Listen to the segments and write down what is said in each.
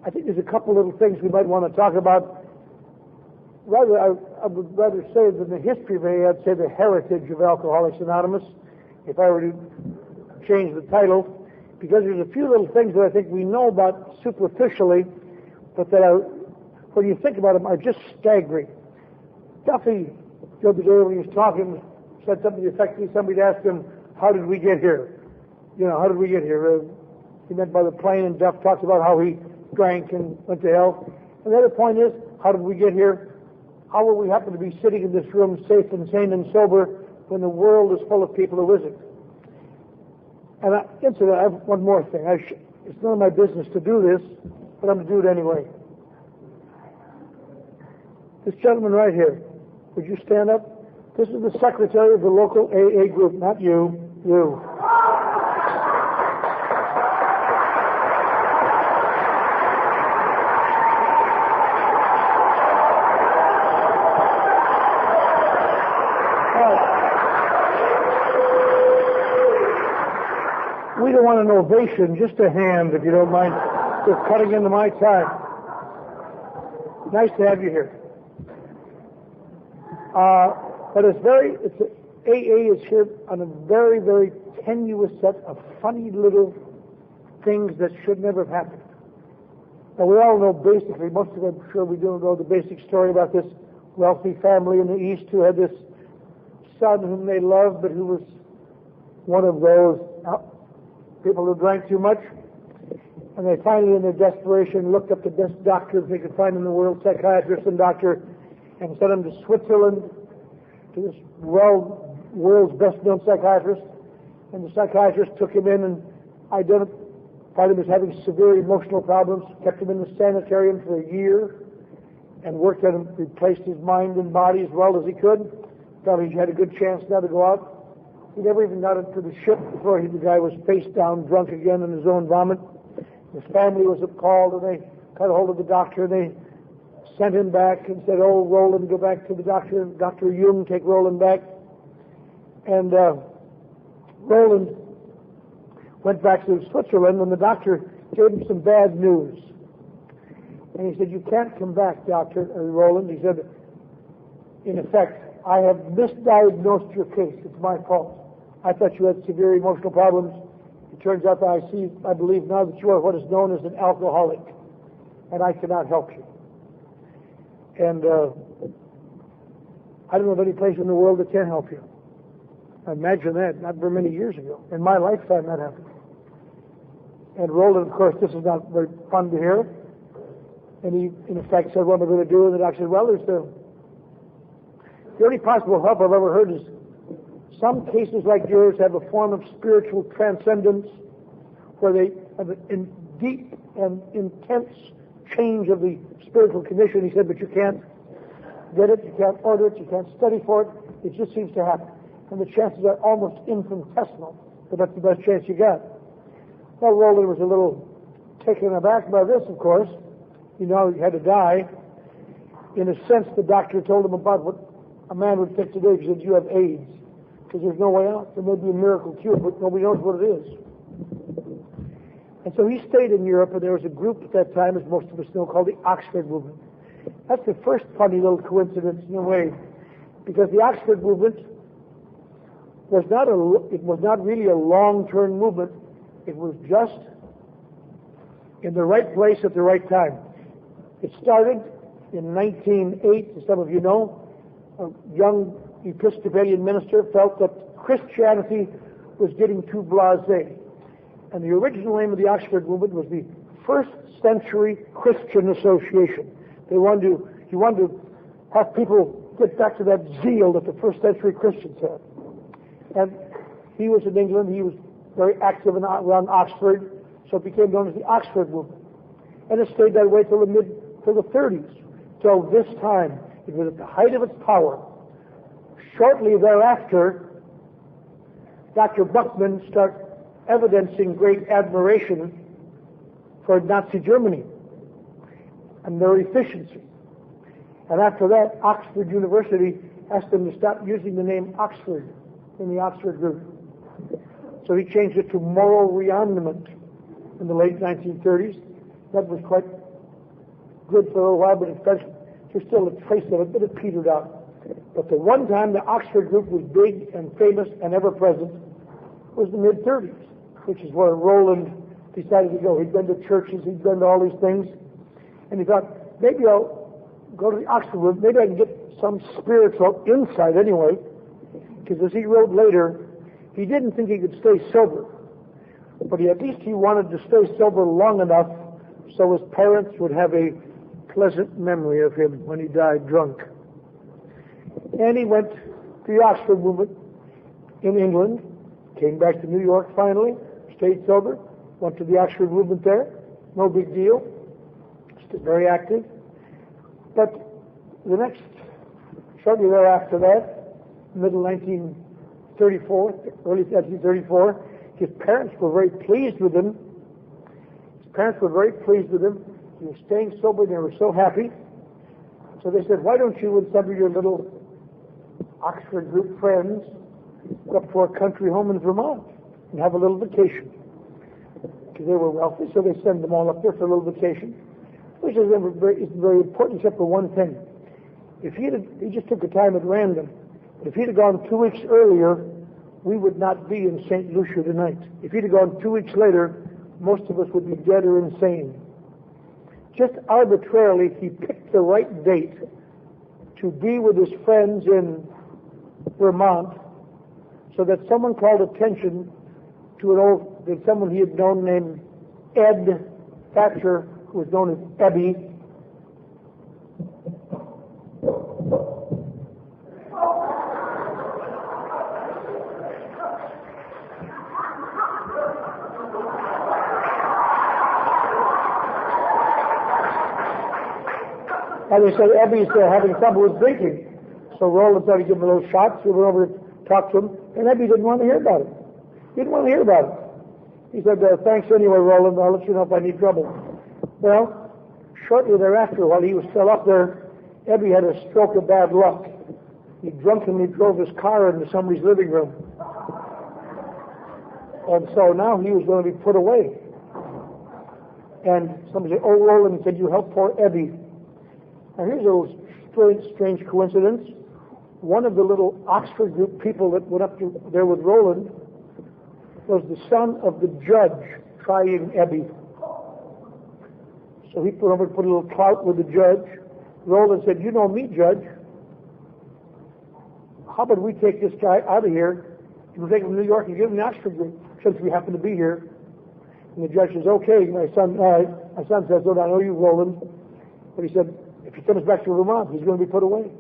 I think there's a couple little things we might want to talk about. I would rather say than the history of AA, I'd say the heritage of Alcoholics Anonymous, if I were to change the title, because there's a few little things that I think we know about superficially, but that are, when you think about them, are just staggering. Duffy, the other day when he was talking, said something to the effect that somebody asked him, how did we get here? You know, how did we get here? He meant by the plane, and Duff talks about how he drank and went to hell. And the other point is, how did we get here? How will we happen to be sitting in this room safe and sane and sober when the world is full of people who isn't? And incidentally, I have one more thing. It's none of my business to do this, but I'm going to do it anyway. This gentleman right here, would you stand up? This is the secretary of the local AA group, not you, you. We don't want an ovation, just a hand, if you don't mind. You're cutting into my time. Nice to have you here. But AA is here on a very, very tenuous set of funny little things that should never have happened. Now, we all know basically, most of them, I'm sure we do know the basic story about this wealthy family in the East who had this son whom they loved, but who was one of those people who drank too much. And they finally, in their desperation, looked up the best doctors they could find in the world, psychiatrist and doctor, and sent him to Switzerland, to this world's best-known psychiatrist. And the psychiatrist took him in and identified him as having severe emotional problems, kept him in the sanitarium for a year, and worked on him, replaced his mind and body as well as he could. Thought he had a good chance now to go out. He never even got into the ship before the guy was face down, drunk again in his own vomit. His family was called, and they got a hold of the doctor, and they sent him back and said, oh, Roland, go back to the doctor. Dr. Jung, take Roland back. And Roland went back to Switzerland, and the doctor gave him some bad news. And he said, you can't come back, Dr. Roland. He said, in effect, I have misdiagnosed your case. It's my fault. I thought you had severe emotional problems. It turns out that I believe now that you are what is known as an alcoholic, and I cannot help you. And I don't know of any place in the world that can help you. Imagine that, not very many years ago. In my lifetime, that happened. And Roland, of course, this is not very fun to hear. And he, in effect, said, what am I going to do? And the doctor said, well, the only possible help I've ever heard is some cases like yours have a form of spiritual transcendence where they have a deep and intense change of the spiritual condition. He said, but you can't get it, you can't order it, you can't study for it. It just seems to happen. And the chances are almost infinitesimal, but that's the best chance you got. Well, Roland was a little taken aback by this, of course. You know, he had to die. In a sense, the doctor told him about what a man would think today. He said, you have AIDS, because there's no way out. There may be a miracle cure, but nobody knows what it is. And so he stayed in Europe, and there was a group at that time, as most of us know, called the Oxford Movement. That's the first funny little coincidence in a way, because the Oxford Movement was not really a long-term movement. It was just in the right place at the right time. It started in 1908, as some of you know. A young Episcopalian minister felt that Christianity was getting too blasé. And the original name of the Oxford Movement was the First Century Christian Association. He wanted to have people get back to that zeal that the first century Christians had. And he was in England. He was very active around Oxford, so it became known as the Oxford Movement. And it stayed that way till the 30s, till this time. It was at the height of its power. Shortly thereafter, Dr. Buchmann started evidencing great admiration for Nazi Germany and their efficiency. And after that, Oxford University asked them to stop using the name Oxford in the Oxford group. So he changed it to Moral Rearmament in the late 1930s. That was quite good for a little while, but there's still a trace of it, but it petered out. But the one time the Oxford group was big and famous and ever present was the mid-30s, which is where Roland decided to go. He'd been to churches, he'd been to all these things, and he thought, maybe I'll go to the Oxford group, maybe I can get some spiritual insight anyway, because as he wrote later, he didn't think he could stay sober, but at least he wanted to stay sober long enough so his parents would have a pleasant memory of him when he died drunk. And he went to the Oxford movement in England, came back to New York finally, stayed sober, went to the Oxford movement there, no big deal, still very active. But shortly thereafter that, middle 1934, early 1934, his parents were very pleased with him. He was staying sober, and they were so happy. So they said, why don't you and some of your little Oxford group friends go up to our country home in Vermont and have a little vacation? Because they were wealthy, so they send them all up there for a little vacation, which is very important except for one thing. If he just took the time at random, but if he'd have gone 2 weeks earlier, we would not be in St. Lucia tonight. If he'd have gone 2 weeks later, most of us would be dead or insane. Just arbitrarily, he picked the right date to be with his friends in Vermont, so that someone called attention to someone he had known named Ed Thatcher, who was known as Ebby. And they said, Ebby's having trouble with drinking. So Roland started giving him a little shots. We went over to talk to him, and Ebby didn't want to hear about it. He didn't want to hear about it. He said, thanks anyway, Roland. I'll let you know if I need trouble. Well, shortly thereafter, while he was still up there, Ebby had a stroke of bad luck. He drunkenly drove his car into somebody's living room. And so now he was going to be put away. And somebody said, oh, Roland, could you help poor Ebby? Now here's a little strange coincidence. One of the little Oxford group people that went up there with Roland was the son of the judge trying Ebby. So he put a little clout with the judge. Roland said, you know me, Judge. How about we take this guy out of here and we'll take him to New York and give him the Oxford group since we happen to be here? And the judge says, okay, my son says, oh, I know you, Roland. But he said, if he comes back to Vermont, he's going to be put away.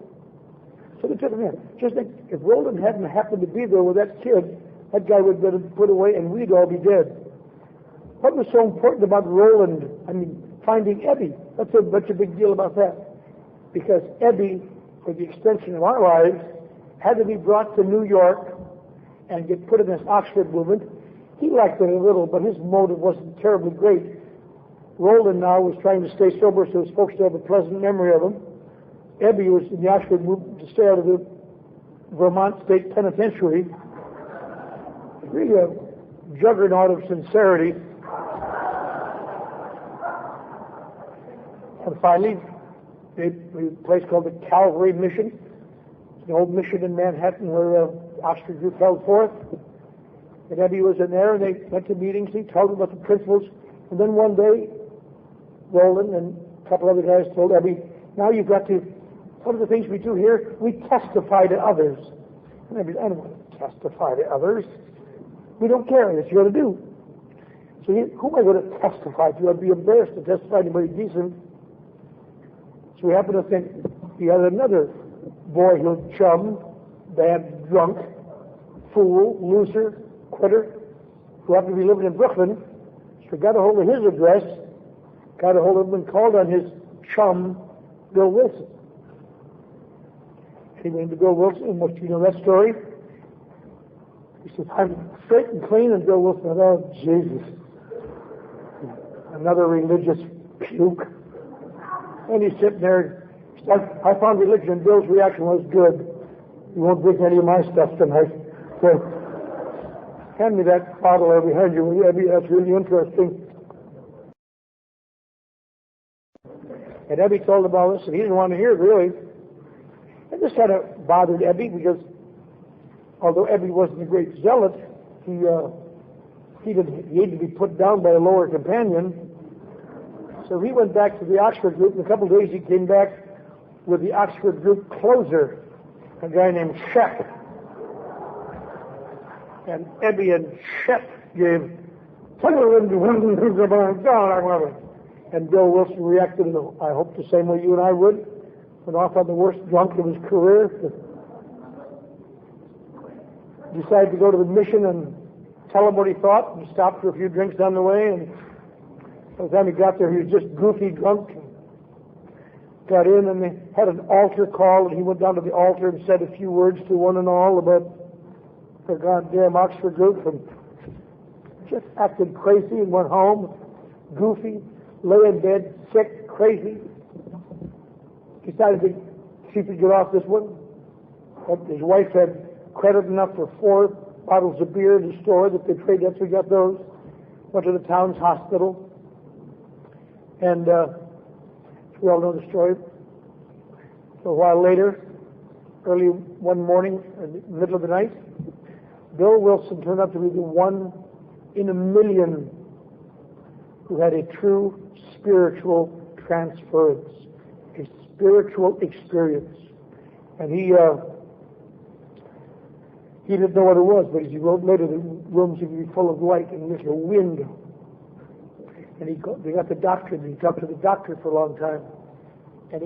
So they took him in. Just think, if Roland hadn't happened to be there with that kid, that guy would have been put away and we'd all be dead. What was so important about Roland, finding Ebby? What's a big deal about that? Because Ebby, for the extension of our lives, had to be brought to New York and get put in this Oxford movement. He liked it a little, but his motive wasn't terribly great. Roland now was trying to stay sober so his folks to have a pleasant memory of him. Ebby was in the Oxford movement to stay out of the Vermont State Penitentiary. Really a juggernaut of sincerity. And finally, a place called the Calvary Mission, an old mission in Manhattan where Oxford group held forth. And Ebby was in there, and they went to meetings. He told them about the principles. And then one day, Roland and a couple other guys told Ebby, now you've got to, one of the things we do here, we testify to others. And Ebby, I don't want to testify to others. We don't care. That's what you got to do. So who am I going to testify to? I'd be embarrassed to testify to anybody decent. So we happen to think he had another boyhood chum, bad drunk, fool, loser, quitter, who happened to be living in Brooklyn. So got a hold of his address, got a hold of him and called on his chum, Bill Wilson. He went to Bill Wilson, and most of you know that story. He says, I'm straight and clean, and Bill Wilson said, oh, Jesus. Another religious puke. And he's sitting there. He said, I found religion, and Bill's reaction was good. You won't drink any of my stuff tonight. So, hand me that bottle there behind you, will you, Ebby? That's really interesting. And Ebby told him all this, and he didn't want to hear it, really. And this kind of bothered Ebby, because although Ebby wasn't a great zealot, he hated to be put down by a lower companion. So he went back to the Oxford group. In a couple of days, he came back with the Oxford group closer, a guy named Shep. And Ebby and Shep gave, and Bill Wilson reacted, I hope, the same way you and I would. Went off on the worst drunk of his career. Decided to go to the mission and tell him what he thought. He stopped for a few drinks down the way, and by the time he got there, he was just goofy drunk. Got in, and they had an altar call, and he went down to the altar and said a few words to one and all about the goddamn Oxford group, and just acted crazy and went home, goofy, lay in bed, sick, crazy. Decided to see if he could get off this one. But his wife had credit enough for 4 bottles of beer in the store that they traded up, so he got those. Went to the town's hospital. And we all know the story. So a while later, early one morning, in the middle of the night, Bill Wilson turned out to be the one in a million who had a true spiritual transference, a spiritual experience. And he didn't know what it was, but as he wrote later, the rooms would be full of light and there's a wind. And they got the doctor, and he talked to the doctor for a long time. And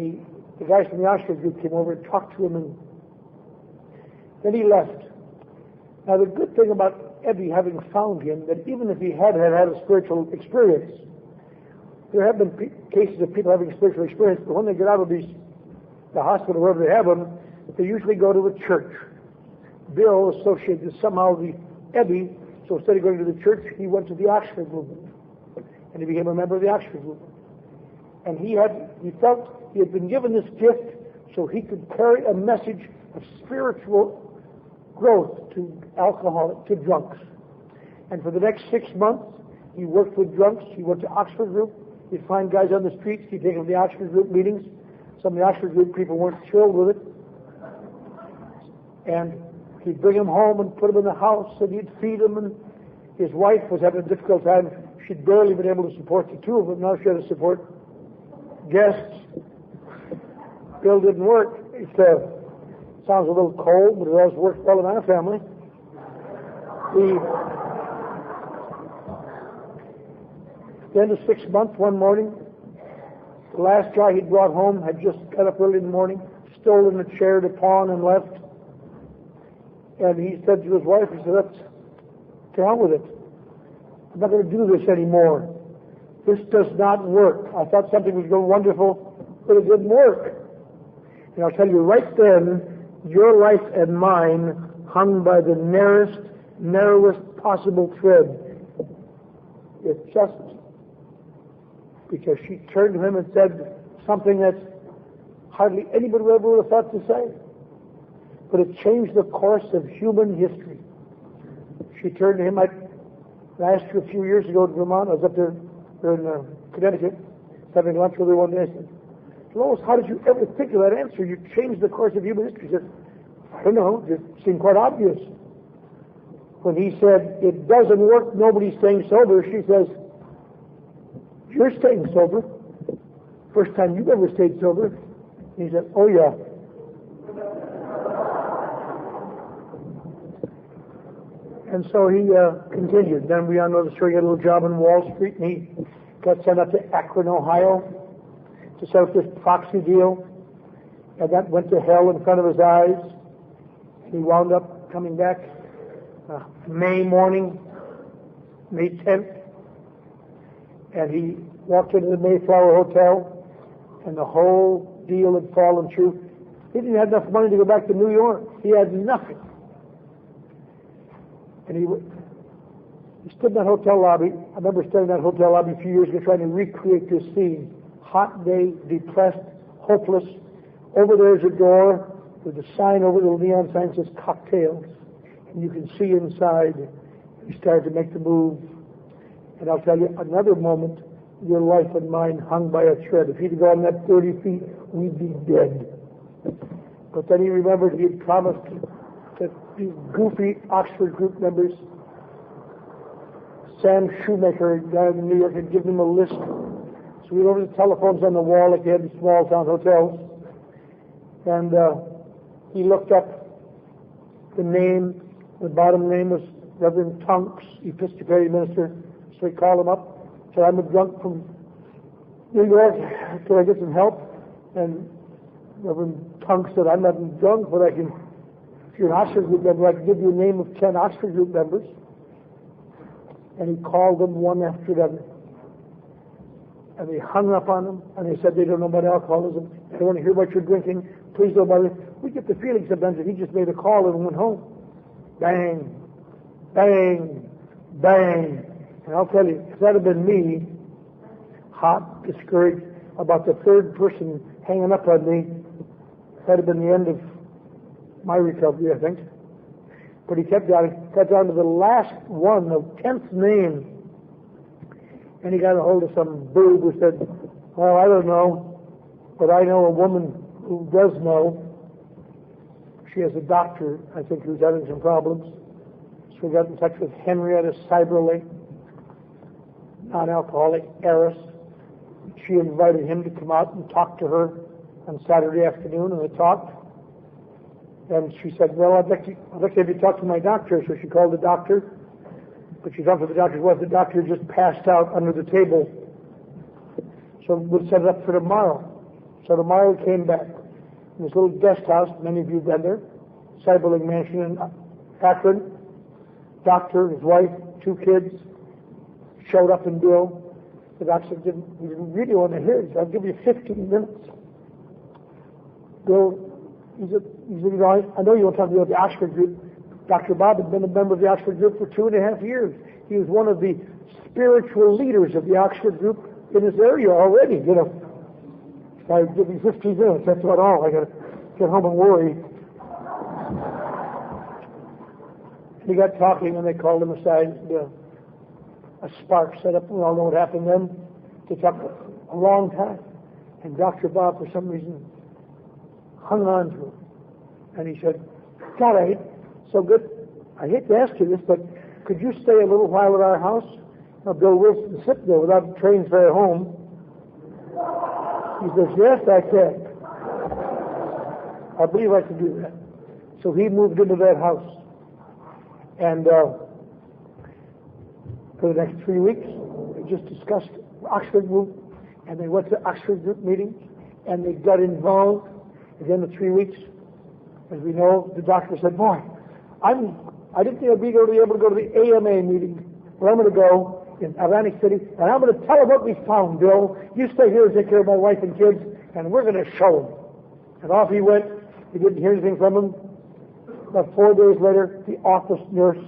the guys from the Oxford group came over and talked to him, and then he left. Now, the good thing about Ebby having found him, that even if he had a spiritual experience, there have been cases of people having spiritual experience, but when they get out of the hospital, wherever they have them, they usually go to a church. Bill associated somehow the Ebby, so instead of going to the church, he went to the Oxford movement, and he became a member of the Oxford movement. And he felt he had been given this gift so he could carry a message of spiritual growth to to drunks. And for the next 6 months, he worked with drunks. He went to Oxford group. He'd find guys on the streets. He'd take them to the Oxford group meetings. Some of the Oxford group people weren't thrilled with it. And he'd bring them home and put them in the house, and he'd feed them. And his wife was having a difficult time. She'd barely been able to support the two of them. Now she had to support guests. Bill didn't work. It sounds a little cold, but it always worked well in our family. At the end of 6 months, one morning, the last guy he'd brought home had just got up early in the morning, stolen a chair to pawn and left. And he said to his wife, he said, "Let's get on with it. I'm not going to do this anymore. This does not work. I thought something was going wonderful, but it didn't work." And I'll tell you right then, your life and mine hung by the narrowest possible thread. It's just because she turned to him and said something that hardly anybody would ever have thought to say. But it changed the course of human history. She turned to him. I asked her a few years ago to Vermont. I was up there in Connecticut, having lunch with her one day. I said, "Lois, how did you ever think of that answer? You changed the course of human history." She said, "I don't know. It seemed quite obvious." When he said, "It doesn't work, nobody's staying sober," she says, "You're staying sober. First time you've ever stayed sober." And he said, "Oh, yeah." And so he continued. Then we all know the story. He got a little job on Wall Street, and he got sent up to Akron, Ohio, to set up this proxy deal. And that went to hell in front of his eyes. He wound up coming back May morning, May 10th, and he walked into the Mayflower Hotel, and the whole deal had fallen through. He didn't have enough money to go back to New York. He had nothing. And he stood in that hotel lobby. I remember standing in that hotel lobby a few years ago trying to recreate this scene. Hot day, depressed, hopeless. Over there's a door with a sign over the neon sign that says cocktails. And you can see inside. He started to make the move. And I'll tell you, another moment your life and mine hung by a thread. If he'd gone that 30 feet, we'd be dead. But then he remembered he had promised that these goofy Oxford group members, Sam Shoemaker down in New York, had given him a list. So we went over the telephones on the wall like they had in small town hotels. And he looked up the name. The bottom name was Reverend Tunks, Episcopalian minister. So he called him up, said, I'm a drunk from New York. Can I get some help? And Reverend Tunks said, I'm not drunk, but if you're an Oxford group member, I can give you a name of 10 Oxford group members. And he called them one after the other. And they hung up on him, and they said they don't know about alcoholism. They don't want to hear about your drinking. Please don't bother. We get the feeling sometimes that he just made a call and went home. Bang, bang, bang. And I'll tell you, if that had been me, hot, discouraged, about the third person hanging up on me, that'd have been the end of my recovery, I think. But he kept down. He got down to the last one, the 10th name. And he got a hold of some boob who said, well, I don't know, but I know a woman who does know. She has a doctor, I think, who's having some problems. So we got in touch with Henrietta Cyberly, non-alcoholic heiress. She invited him to come out and talk to her on Saturday afternoon, and they talked. And she said, well, I'd like to have you talk to my doctor. So she called the doctor, but she talked to the doctor's wife. The doctor just passed out under the table. So we'll set it up for tomorrow. So tomorrow he came back. In this little guest house, many of you have been there, Cyberling Mansion in Akron. Doctor, his wife, 2 kids, showed up in Bill. The doctor said, we didn't really want to hear it. I'll give you 15 minutes. Bill, he said, I know you want to talk about the Oxford group. Dr. Bob had been a member of the Oxford group for 2.5 years. He was one of the spiritual leaders of the Oxford group in this area already, you know. I give you 15 minutes, that's about all. I got to get home and worry. He got talking, and they called him aside. A spark set up. We all know what happened then. They talked a long time. And Dr. Bob, for some reason, hung on to him. And he said, God, I hate to ask you this, but could you stay a little while at our house? Now, Bill Wilson sitting there without a train fare home. He says, yes, I can. I believe I can do that. So he moved into that house. And for the next 3 weeks, they just discussed Oxford group, and they went to Oxford group meetings, and they got involved. At the end of 3 weeks, as we know, the doctor said, boy, I didn't think I'd be able to go to the AMA meeting, but I'm going to go in Atlantic City, and I'm going to tell them what we found, Bill. You stay here and take care of my wife and kids, and we're going to show them. And off he went. We didn't hear anything from him. About 4 days later, the office nurse,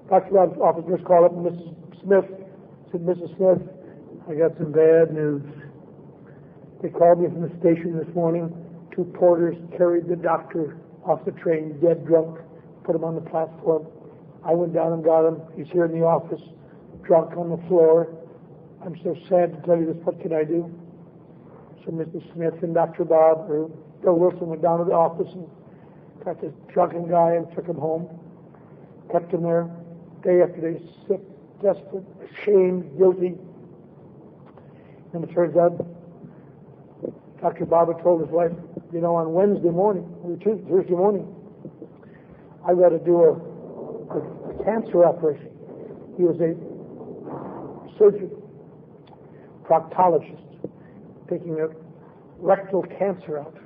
Dr. Rob's office nurse, called up Mrs. Smith, said, Mrs. Smith, I got some bad news. They called me from the station this morning. 2 porters carried the doctor off the train, dead drunk, put him on the platform. I went down and got him. He's here in the office, drunk on the floor. I'm so sad to tell you this. What can I do? So Mrs. Smith and Dr. Bob, or Bill Wilson, went down to the office and got this drunken guy and took him home. Kept him there day after day, sick, desperate, ashamed, guilty. And it turns out Dr. Bob had told his wife, you know, on Wednesday morning, or Thursday morning, I've got to do a cancer operation. He was a surgeon, proctologist, taking a rectal cancer out.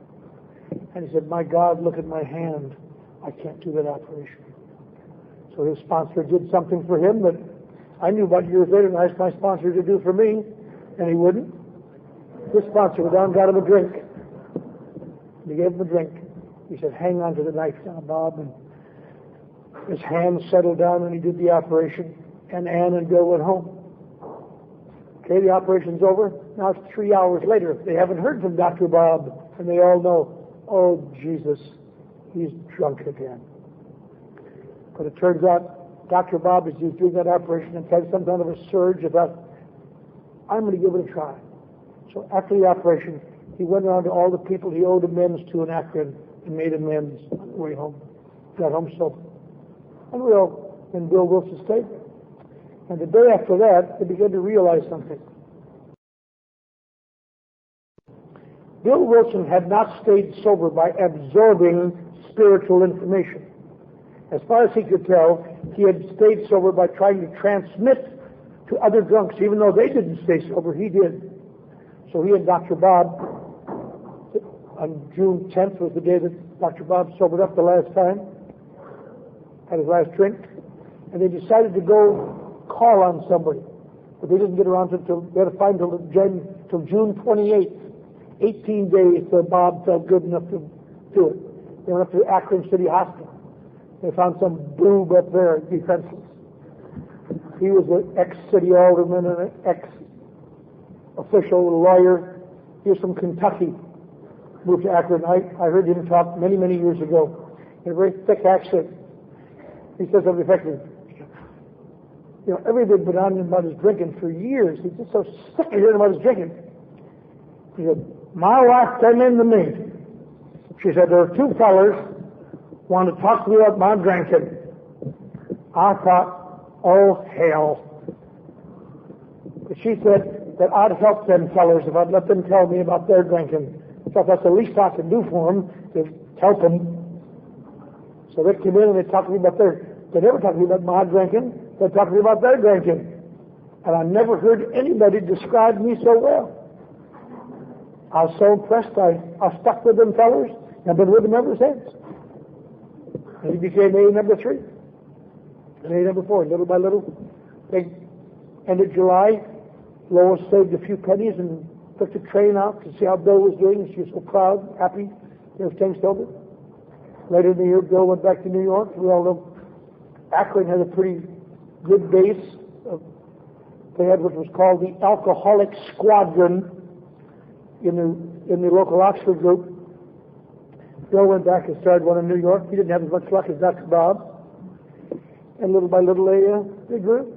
And he said, my God, look at my hand. I can't do that operation. So his sponsor did something for him that I knew about years later, and I asked my sponsor to do for me, and he wouldn't. His sponsor went down and got him a drink. And he gave him a drink. He said, hang on to the knife now, Bob. And his hand settled down and he did the operation. And Ann and Bill went home. Okay, the operation's over. Now it's 3 hours later. They haven't heard from Dr. Bob. And they all know, oh, Jesus, he's drunk again. But it turns out Dr. Bob, as he was doing that operation, and had some kind of a surge about I'm going to give it a try. So after the operation, he went around to all the people he owed amends to in Akron and made amends on the way home. Got home sober. And we all in Bill Wilson's stayed. And the day after that, they began to realize something. Bill Wilson had not stayed sober by absorbing spiritual information. As far as he could tell, he had stayed sober by trying to transmit to other drunks. Even though they didn't stay sober, he did. So he and Dr. Bob, on June 10th was the day that Dr. Bob sobered up the last time, had his last drink, and they decided to go call on somebody. But they didn't get around to it until, they had to find till June 28th. 18 days till Bob felt good enough to do it. They went up to Akron City Hospital. They found some boob up there, defenseless. He was an ex-city alderman and an ex-official lawyer. He was from Kentucky. Moved to Akron. I heard him talk many, many years ago in a very thick accent. He says something effective. You know, everything had been on him about his drinking for years. He's just so sick of hearing about his drinking. He said, my wife came in to me. She said, there are two fellers want to talk to me about my drinking. I thought, oh, hell. But she said that I'd help them fellers if I'd let them tell me about their drinking. So that's the least I can do for them, to help them. So they came in and they talked to me about they never talked to me about my drinking. They talked to me about their drinking. And I never heard anybody describe me so well. I was so impressed, I stuck with them fellers, and I've been with them ever since. And he became A number 3, and A number 4, little by little. They ended July. Lois saved a few pennies and took the train out to see how Bill was doing, and she was so proud, happy, they were staying sober. Later in the year, Bill went back to New York. We all know Akron had a pretty good base. They had what was called the Alcoholic Squadron in the local Oxford group. Bill went back and started one in New York. He didn't have as much luck as Dr. Bob. And little by little, they grew.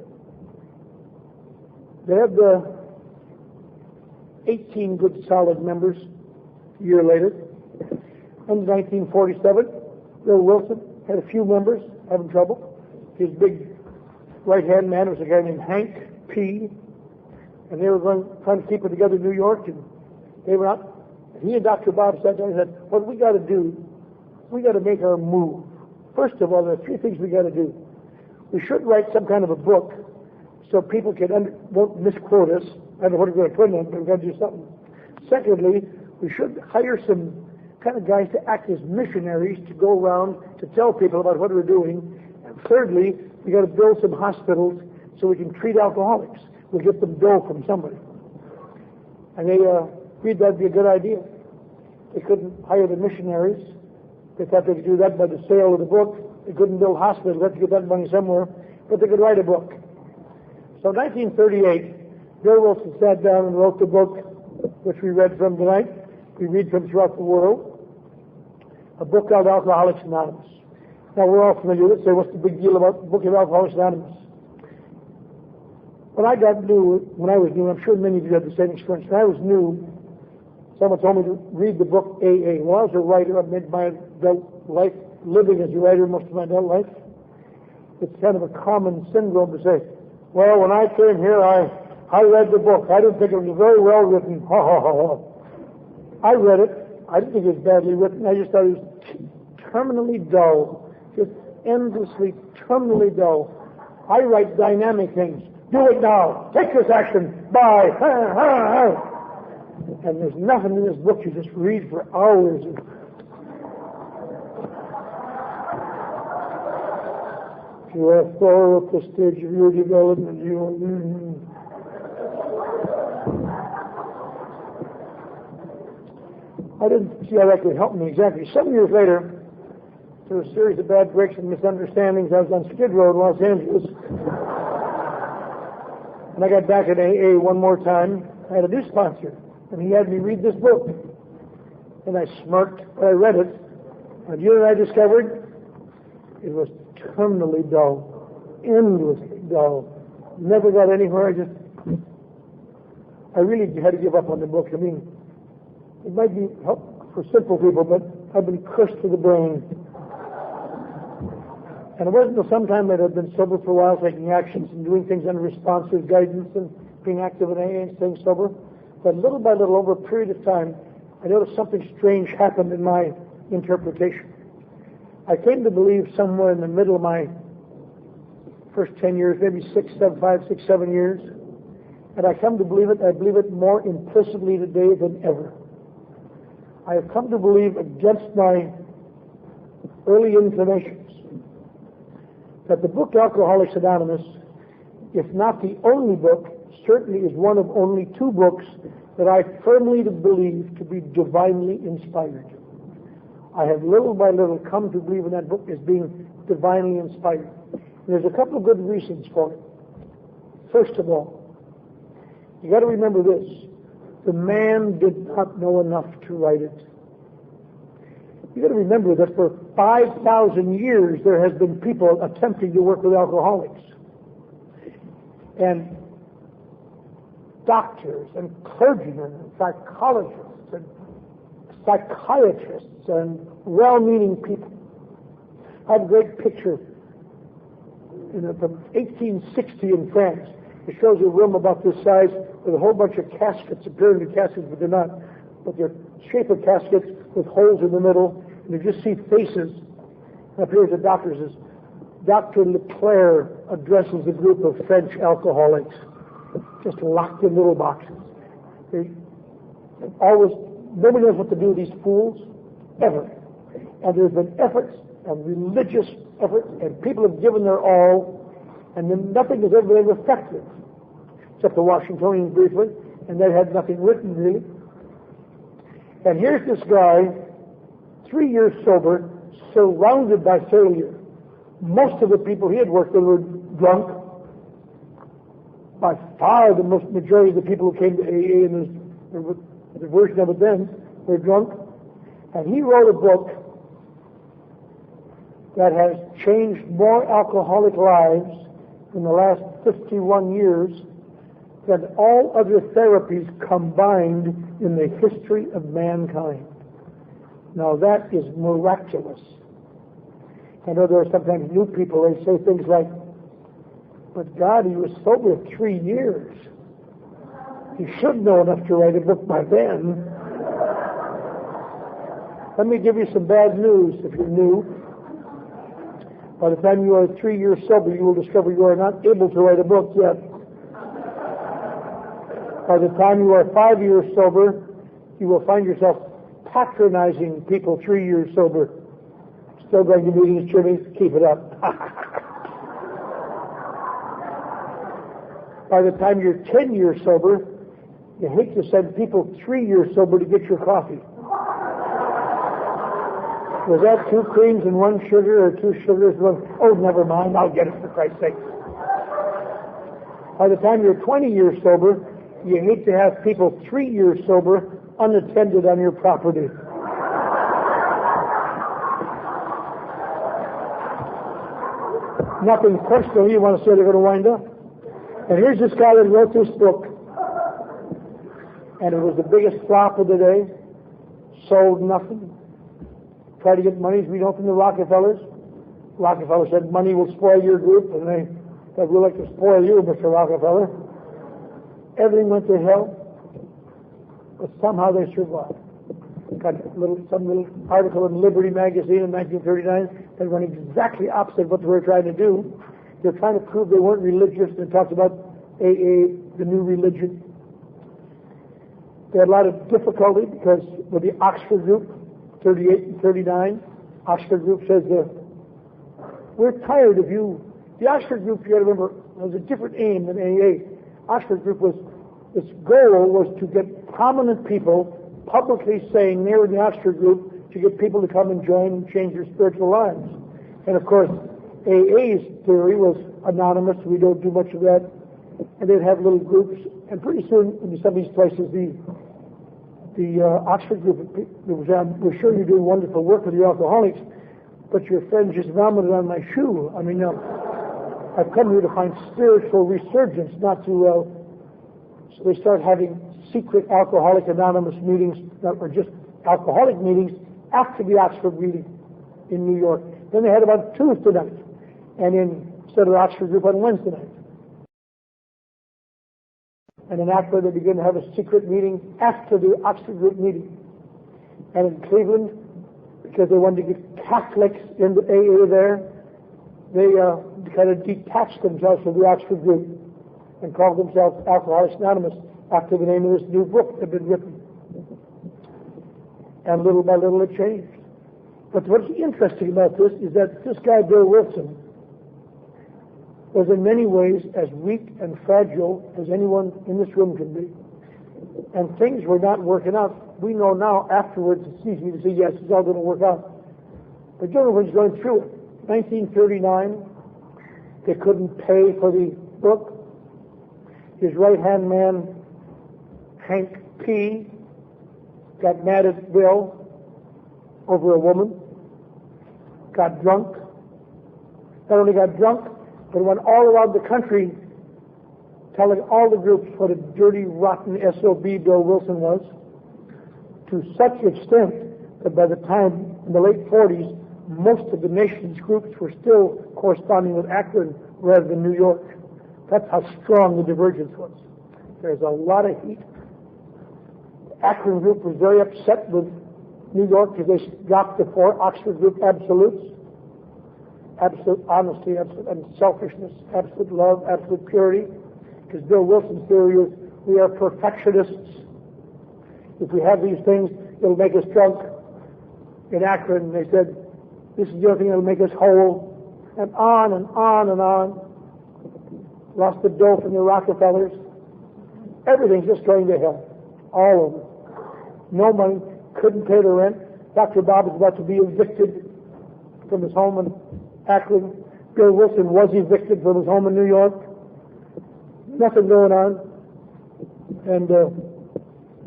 They had 18 good solid members a year later. In 1947, Bill Wilson had a few members having trouble. His big right-hand man was a guy named Hank P. And they were trying to keep it together in New York. And they were out. He and Dr. Bob sat down and said, what we got to do, we got to make our move. First of all, there are 3 things we got to do. We should write some kind of a book so people won't misquote us. I don't know what we're going to put in it, but we've got to do something. Secondly, we should hire some kind of guys to act as missionaries to go around to tell people about what we're doing. And thirdly, we got to build some hospitals so we can treat alcoholics. We'll get them bill from somebody. And they agreed that'd be a good idea. They couldn't hire the missionaries. They thought they could do that by the sale of the book. They couldn't build hospitals. They had to get that money somewhere. But they could write a book. So in 1938, Bill Wilson sat down and wrote the book, which we read from tonight. We read from throughout the world. A book called Alcoholics Anonymous. Now we're all familiar with it. Say, what's the big deal about the book of Alcoholics Anonymous? When I was new, I'm sure many of you had the same experience. When I was new, someone told me to read the book AA. Well, I was a writer. I've made my adult life living as a writer most of my adult life. It's kind of a common syndrome to say, well, when I came here, I read the book. I didn't think it was very well written. Ha, ha, ha, ha. I read it. I didn't think it was badly written. I just thought it was terminally dull. Just endlessly, terminally dull. I write dynamic things. Do it now. Take this action. Bye. And there's nothing in this book you just read for hours. You are far up the stage of your development. I didn't see how that could help me exactly. 7 years later, through a series of bad breaks and misunderstandings, I was on Skid Row in Los Angeles. And I got back at AA one more time. I had a new sponsor, and he had me read this book. And I smirked when I read it. And you know what I discovered? It was terminally dull, endlessly dull. Never got anywhere. I really had to give up on the book. I mean, it might be helpful for simple people, but I've been cursed to the brain. And it wasn't until sometime that I'd been sober for a while, taking actions and doing things under responsive guidance and being active in AA and staying sober. But little by little, over a period of time, I noticed something strange happened in my interpretation. I came to believe somewhere in the middle of my first 10 years, maybe 5, 6, 7 years, and I come to believe it. I believe it more implicitly today than ever. I have come to believe, against my early inclinations, that the book Alcoholics Anonymous, if not the only book, certainly is one of only 2 books that I firmly believe to be divinely inspired. I have little by little come to believe in that book as being divinely inspired. And there's a couple of good reasons for it. First of all, you got to remember this: the man did not know enough to write it. You got to remember that for 5,000 years there has been people attempting to work with alcoholics, and doctors and clergymen and psychologists and psychiatrists and well-meaning people. I have a great picture from 1860 in France. It shows a room about this size with a whole bunch of caskets, apparently caskets, but they're not. But they're shape of caskets with holes in the middle, and you just see faces. And up here the doctor says, Dr. Leclerc addresses a group of French alcoholics, just locked in little boxes. They always, nobody knows what to do with these fools, ever. And there's been efforts and religious efforts, and people have given their all, and then nothing has ever been effective, except the Washingtonians briefly, and they had nothing written really. And here's this guy, 3 years sober, surrounded by failure. Most of the people he had worked with were drunk. By far the most majority of the people who came to AA and the version of it then were drunk. And he wrote a book that has changed more alcoholic lives in the last 51 years than all other therapies combined in the history of mankind. Now that is miraculous. I know there are sometimes new people, they say things like, but God, he was sober 3 years. He should know enough to write a book by then. Let me give you some bad news if you're new. By the time you are 3 years sober, you will discover you are not able to write a book yet. By the time you are 5 years sober, you will find yourself patronizing people 3 years sober. Still going to meetings, Jimmy? Keep it up. By the time you're 10 years sober, you hate to send people 3 years sober to get your coffee. Was that 2 creams and 1 sugar, or 2 sugars and 1? Oh, never mind, I'll get it for Christ's sake. By the time you're 20 years sober, you hate to have people 3 years sober unattended on your property. Nothing personal, you want to say they're going to wind up. And here's this guy that wrote this book, and it was the biggest flop of the day. Sold nothing. Tried to get money, we know, from the Rockefellers. Rockefeller said, money will spoil your group, and they said, we'd like to spoil you, Mr. Rockefeller. Everything went to hell, but somehow they survived. Got some little article in Liberty magazine in 1939 that went exactly opposite of what they were trying to do. They're trying to prove they weren't religious, and talked about AA, the new religion. They had a lot of difficulty because with the Oxford group, 38 and 39, Oxford group says, we're tired of you. The Oxford group, you got to remember, was a different aim than AA. Oxford group its goal was to get prominent people publicly saying they were in the Oxford group to get people to come and join and change their spiritual lives. And of course, AA's theory was anonymous. We don't do much of that. And they'd have little groups. And pretty soon, in some of these places, the Oxford group, we're sure you're doing wonderful work with your alcoholics, but your friend just vomited on my shoe. I mean, I've come here to find spiritual resurgence, not to So they start having secret Alcoholic Anonymous meetings that were just alcoholic meetings after the Oxford meeting in New York. Then they had it on Tuesday night, and instead of the Oxford group on Wednesday night. And in Akron, they began to have a secret meeting after the Oxford group meeting. And in Cleveland, because they wanted to get Catholics into AA there, they kind of detached themselves from the Oxford group and called themselves Alcoholics Anonymous after the name of this new book that had been written. And little by little it changed. But what's interesting about this is that this guy, Bill Wilson, was in many ways as weak and fragile as anyone in this room can be. And things were not working out. We know now afterwards it's easy to say, yes, it's all going to work out. But Jonah was going through it. 1939, they couldn't pay for the book. His right-hand man, Hank P., got mad at Bill over a woman, got drunk. Not only got drunk, but went all around the country telling all the groups what a dirty, rotten SOB Bill Wilson was, to such extent that by the time in the late 40s, most of the nation's groups were still corresponding with Akron rather than New York. That's how strong the divergence was. There's a lot of heat. The Akron group was very upset with New York because they dropped the 4 Oxford group absolutes. Absolute honesty, absolute unselfishness, absolute love, absolute purity. Because Bill Wilson's theory is we are perfectionists. If we have these things, it'll make us drunk. In Akron, they said, this is the only thing that'll make us whole. And on and on and on. Lost the dough from the Rockefellers. Everything's just going to hell. All over. No money. Couldn't pay the rent. Dr. Bob is about to be evicted from his home in Akron. Bill Wilson was evicted from his home in New York. Nothing going on. And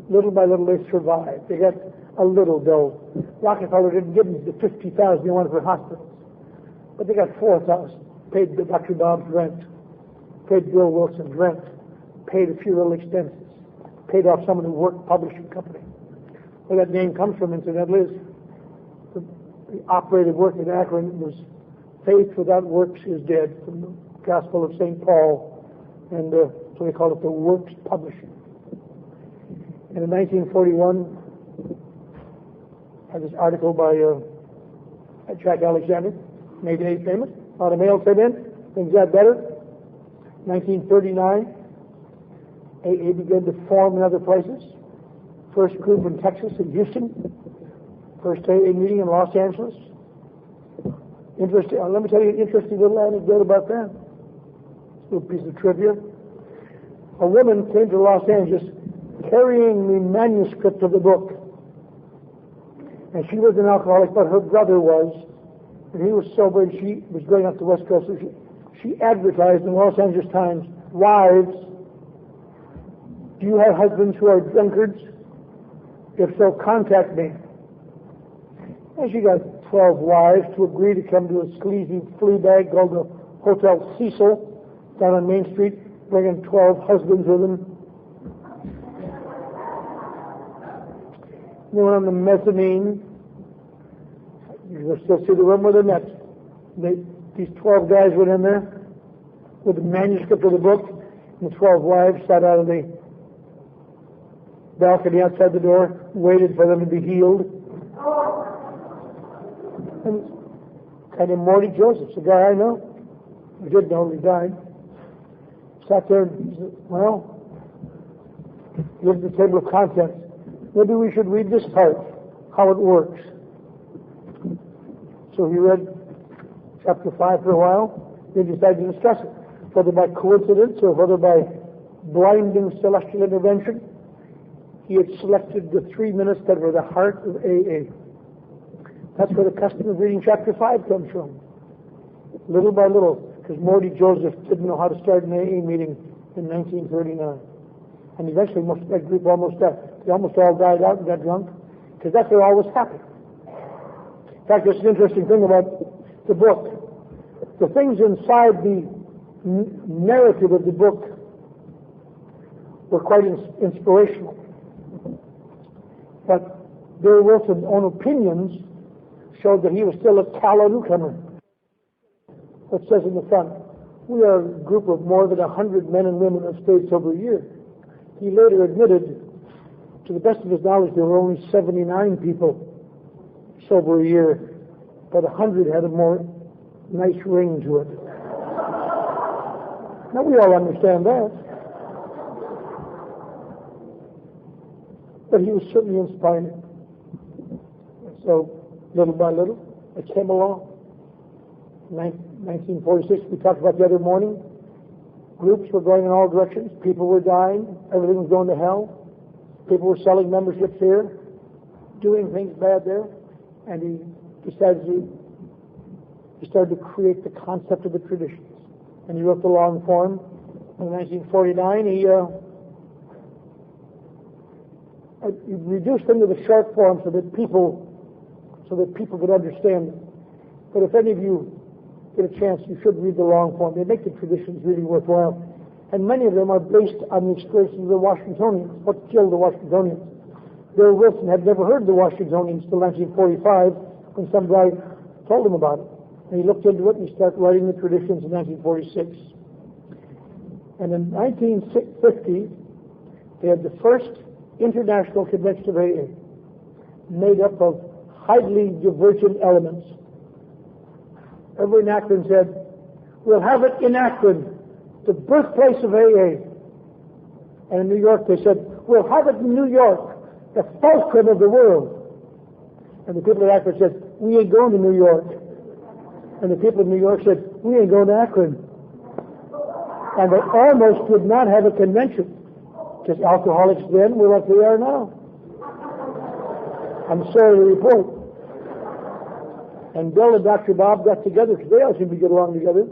little by little they survived. They got a little dough. Rockefeller didn't give them the $50,000 they wanted for hospitals. But they got $4,000. Paid Dr. Bob's rent. Paid Bill Wilson's rent. Paid a few little expenses. Paid off someone who worked publishing company. Where that name comes from, incidentally, is the operative work in Akron was faith without works is dead, from the Gospel of St. Paul. And so they call it the Works Publishing. And in 1941, I had this article by Jack Alexander, made A famous. A lot of mail came in. Things got better. 1939, AA began to form in other places. First group in Texas, in Houston. First AA meeting in Los Angeles. Interesting. Let me tell you an interesting little anecdote about that. A little piece of trivia. A woman came to Los Angeles carrying the manuscript of the book. And she was an alcoholic, but her brother was. And he was sober, and she was going up the West Coast. So she advertised in the Los Angeles Times, wives, do you have husbands who are drunkards? If so, contact me. And she got 12 wives to agree to come to a sleazy flea bag called the Hotel Cecil down on Main Street, bringing 12 husbands with them. They went on the mezzanine. You can still see the room where they met. These 12 guys went in there with the manuscript of the book, and the 12 wives sat out on the balcony outside the door, waited for them to be healed. And kind of Morty Joseph's, a guy I know. I did know he died. Sat there and said, well, here's the table of contents. Maybe we should read this part, how it works. So he read chapter 5 for a while, then decided to discuss it, whether by coincidence or whether by blinding celestial intervention. He had selected the 3 minutes that were the heart of AA. That's where the custom of reading chapter 5 comes from. Little by little, because Morty Joseph didn't know how to start an AA meeting in 1939. And eventually most of that group almost died. They almost all died out and got drunk, because that's what always happened. In fact, there's an interesting thing about the book. The things inside the narrative of the book were quite inspirational. But Bill Wilson's own opinions showed that he was still a callow newcomer. It says in the front, we are a group of more than 100 men and women who have stayed sober a year. He later admitted, to the best of his knowledge, there were only 79 people sober a year, but 100 had a more nice ring to it. Now we all understand that. But he was certainly inspiring. So, little by little, it came along. 1946, we talked about the other morning. Groups were going in all directions. People were dying. Everything was going to hell. People were selling memberships here, doing things bad there. And he started to create the concept of the traditions. And he wrote the long form. In 1949, he reduced them to the short form so that people could understand them. But if any of you get a chance, you should read the long form. They make the traditions really worthwhile. And many of them are based on the experiences of the Washingtonians, what killed the Washingtonians. Bill Wilson had never heard of the Washingtonians till 1945 when some guy told him about it. And he looked into it and he started writing the traditions in 1946. And in 1950, they had the first international convention of AA, made up of highly divergent elements. Everyone in Akron said, we'll have it in Akron, the birthplace of AA. And in New York they said, we'll have it in New York, the fulcrum of the world. And the people of Akron said, we ain't going to New York. And the people of New York said, we ain't going to Akron. And they almost did not have a convention, because alcoholics then were like they are now. I'm sorry to report. And Bill and Dr. Bob got together, because they all seemed to get along together,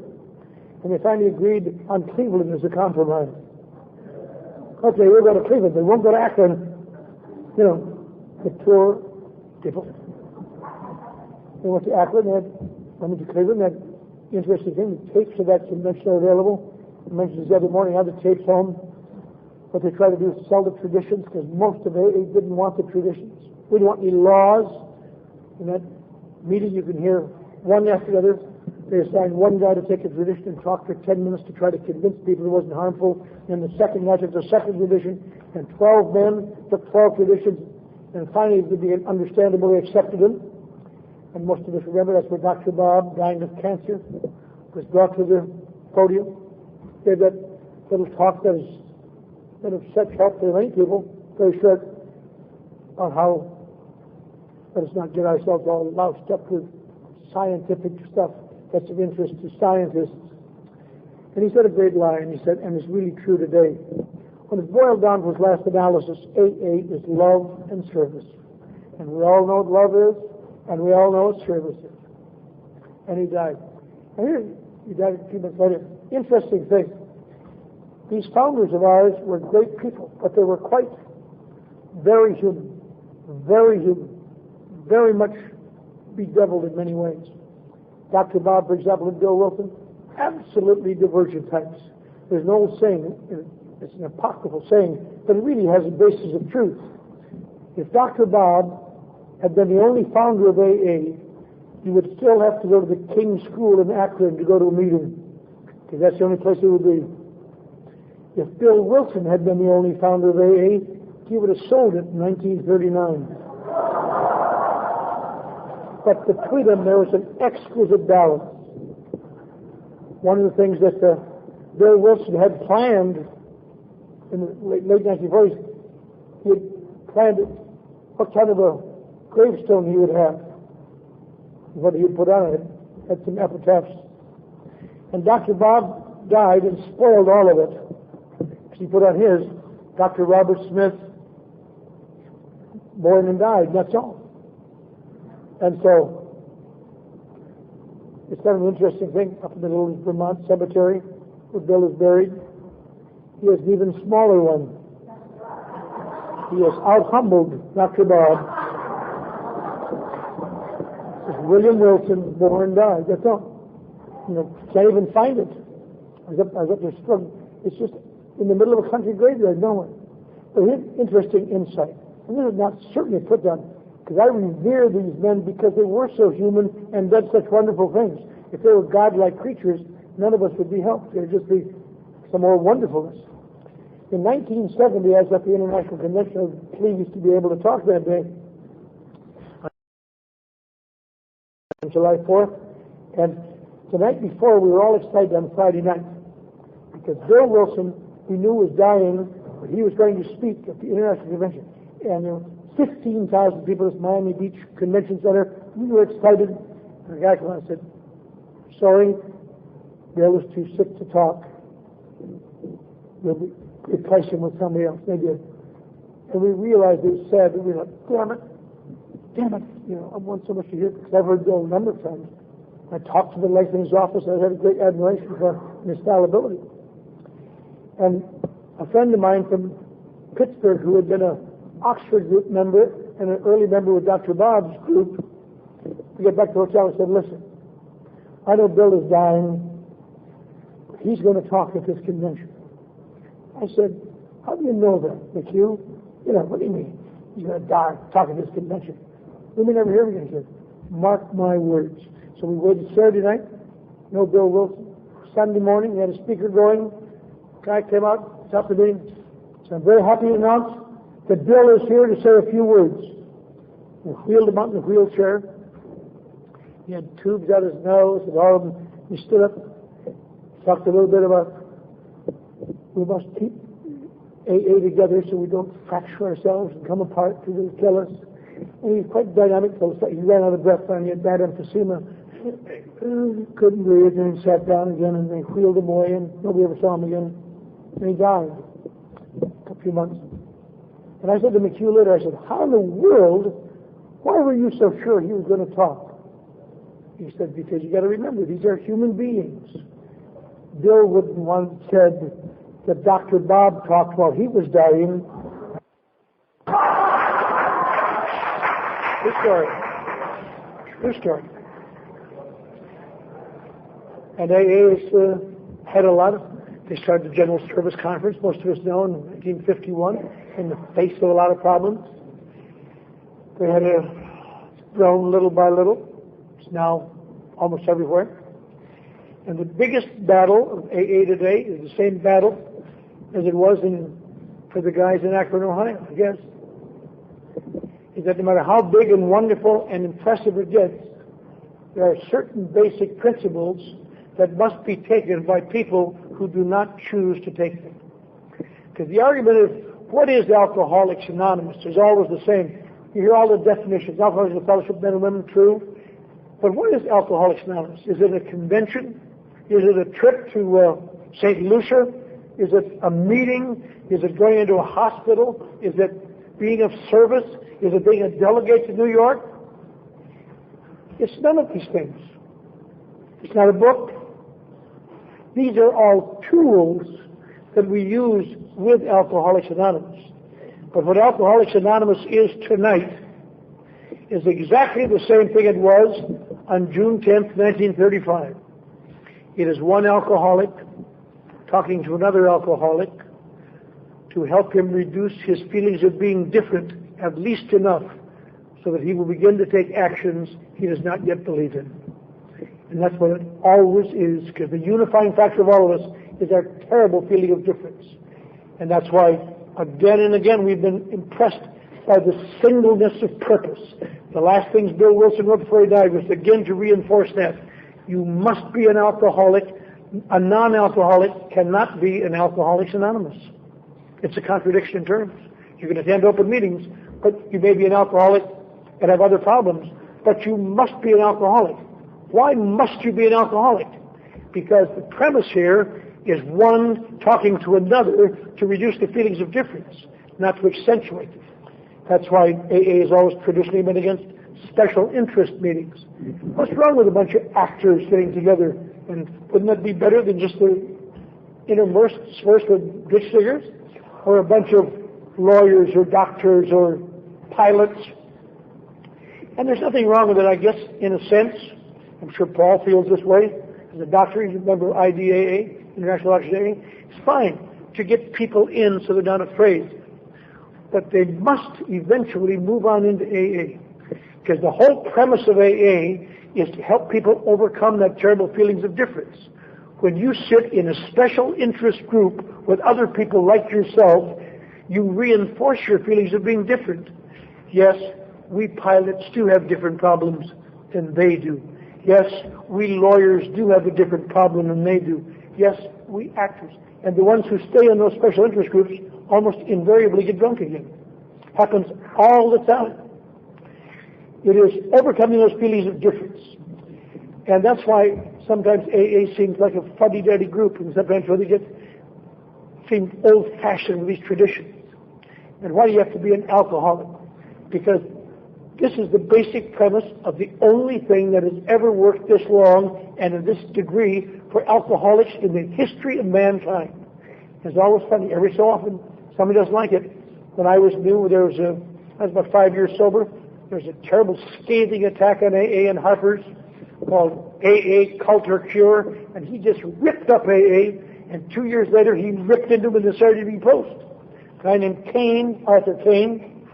and they finally agreed on Cleveland as a compromise. Okay, we'll go to Cleveland, they won't go to Akron. You know, the poor people. They went to Akron, they went to Cleveland, they had interesting thing, the tapes of that convention are available. I mentioned this the other morning, I had the tapes home. What they tried to do is sell the traditions, because most of AA didn't want the traditions. We didn't want any laws. In that meeting, you can hear one after the other. They assigned one guy to take a tradition and talk for 10 minutes to try to convince people it wasn't harmful. And the second guy took the second tradition, and 12 men took 12 traditions, and finally they understandably accepted them. And most of us remember that's where Dr. Bob, dying of cancer, was brought to the podium. They had that little talk that has such help for many people, very short, on how let us not get ourselves all loused up with scientific stuff that's of interest to scientists. And he said a great line, he said, and it's really true today. When it boiled down to his last analysis, AA is love and service. And we all know what love is, and we all know what service is. And he died. And here, he died a few months later. Interesting thing. These founders of ours were great people, but they were quite very human, very much bedeviled in many ways. Dr. Bob, for example, and Bill Wilson, absolutely divergent types. There's an old saying, it's an apocryphal saying, but it really has a basis of truth. If Dr. Bob had been the only founder of AA, you would still have to go to the King's School in Akron to go to a meeting, because that's the only place it would be. If Bill Wilson had been the only founder of AA, he would have sold it in 1939. But between them, there was an exquisite balance. One of the things that Bill Wilson had planned in the late 1940s, he had planned what kind of a gravestone he would have, what he would put on it, had some epitaphs. And Dr. Bob died and spoiled all of it. He put on his, Dr. Robert Smith, born and died, that's all. And so, it's kind of an interesting thing, up in the little Vermont cemetery, where Bill is buried, he has an even smaller one. He has out-humbled Dr. Bob. It's William Wilson, born and died, that's all. You know, can't even find it. I was up there struggling. It's just in the middle of a country graveyard, nowhere. But here's interesting insight. And this is not certainly put down, because I revere these men because they were so human and did such wonderful things. If they were godlike creatures, none of us would be helped. There would just be some more wonderfulness. In 1970, I was at the International Convention. I was pleased to be able to talk that day on July 4th. And the night before, we were all excited on Friday night because Bill Wilson, we knew was dying, but he was going to speak at the International Convention. And there were 15,000 people at Miami Beach Convention Center. We were excited. And the guy came on and said, sorry, Bill was too sick to talk. We'll replace him with somebody else. They did. And we realized it was sad, but we were like, damn it. You know, I want so much to hear, because I've heard Bill a number of times. I talked to the life in his office. I had a great admiration for his fallibility. And a friend of mine from Pittsburgh, who had been an Oxford group member and an early member with Dr. Bob's group, we get back to the hotel and said, listen, I know Bill is dying. He's going to talk at this convention. I said, how do you know that, McHugh? You know, what do you mean? He's going to die talking at this convention. We may never hear him again. Mark my words. So we waited Saturday night. No Bill Wilson. Sunday morning, we had a speaker going. Guy came out, stopped the meeting. So I'm very happy to announce that Bill is here to say a few words. We wheeled him out in a wheelchair. He had tubes out his nose and all of them. He stood up, talked a little bit about we must keep AA together so we don't fracture ourselves and come apart because it'll kill us. And he's quite dynamic. So he ran out of breath and he had bad emphysema. Couldn't breathe, and he sat down again, and they wheeled him away, and nobody ever saw him again. And he died a few months. And I said to McHugh later, I said, how in the world, why were you so sure he was going to talk? He said, because you got to remember, these are human beings. Bill wouldn't once said that Dr. Bob talked while he was dying. True story. And AA has had a lot of, they started the General Service Conference, most of us know, in 1951, in the face of a lot of problems. They had grown little by little. It's now almost everywhere. And the biggest battle of AA today is the same battle as it was for the guys in Akron, Ohio, I guess. Is that no matter how big and wonderful and impressive it gets, there are certain basic principles that must be taken by people who do not choose to take them. Because the argument is, what is Alcoholics Anonymous? Is always the same. You hear all the definitions. Alcoholics is a fellowship of men and women, true. But what is Alcoholics Anonymous? Is it a convention? Is it a trip to St. Lucia? Is it a meeting? Is it going into a hospital? Is it being of service? Is it being a delegate to New York? It's none of these things. It's not a book. These are all tools that we use with Alcoholics Anonymous. But what Alcoholics Anonymous is tonight is exactly the same thing it was on June 10th, 1935. It is one alcoholic talking to another alcoholic to help him reduce his feelings of being different at least enough so that he will begin to take actions he does not yet believe in. And that's what it always is, because the unifying factor of all of us is our terrible feeling of difference. And that's why, again and again, we've been impressed by the singleness of purpose. The last things Bill Wilson wrote before he died was again to reinforce that. You must be an alcoholic. A non-alcoholic cannot be an Alcoholics Anonymous. It's a contradiction in terms. You can attend open meetings, but you may be an alcoholic and have other problems, but you must be an alcoholic. Why must you be an alcoholic? Because the premise here is one talking to another to reduce the feelings of difference, not to accentuate it. That's why AA has always traditionally been against special interest meetings. What's wrong with a bunch of actors getting together? And wouldn't that be better than just the interspersed with ditch diggers? Or a bunch of lawyers or doctors or pilots? And there's nothing wrong with it, I guess, in a sense. I'm sure Paul feels this way. As a doctor, he's a member of IDAA, International Doctors AA. It's fine. to get people in so they're not afraid. But they must eventually move on into AA. Because the whole premise of AA is to help people overcome that terrible feelings of difference. When you sit in a special interest group with other people like yourself, you reinforce your feelings of being different. Yes, we pilots do have different problems than they do. Yes, we lawyers do have a different problem than they do. Yes, we actors. And the ones who stay in those special interest groups almost invariably get drunk again. Happens all the time. It is overcoming those feelings of difference. And that's why sometimes AA seems like a fuddy-duddy group, and sometimes they seem old-fashioned with these traditions. And why do you have to be an alcoholic? Because this is the basic premise of the only thing that has ever worked this long and in this degree for alcoholics in the history of mankind. It's always funny. Every so often, somebody doesn't like it. When I was new, I was about 5 years sober. There was a terrible scathing attack on AA in Harper's called AA Cult or Cure, and he just ripped up AA, and 2 years later he ripped into him in the Saturday Post. A guy named Kane, Arthur Kane,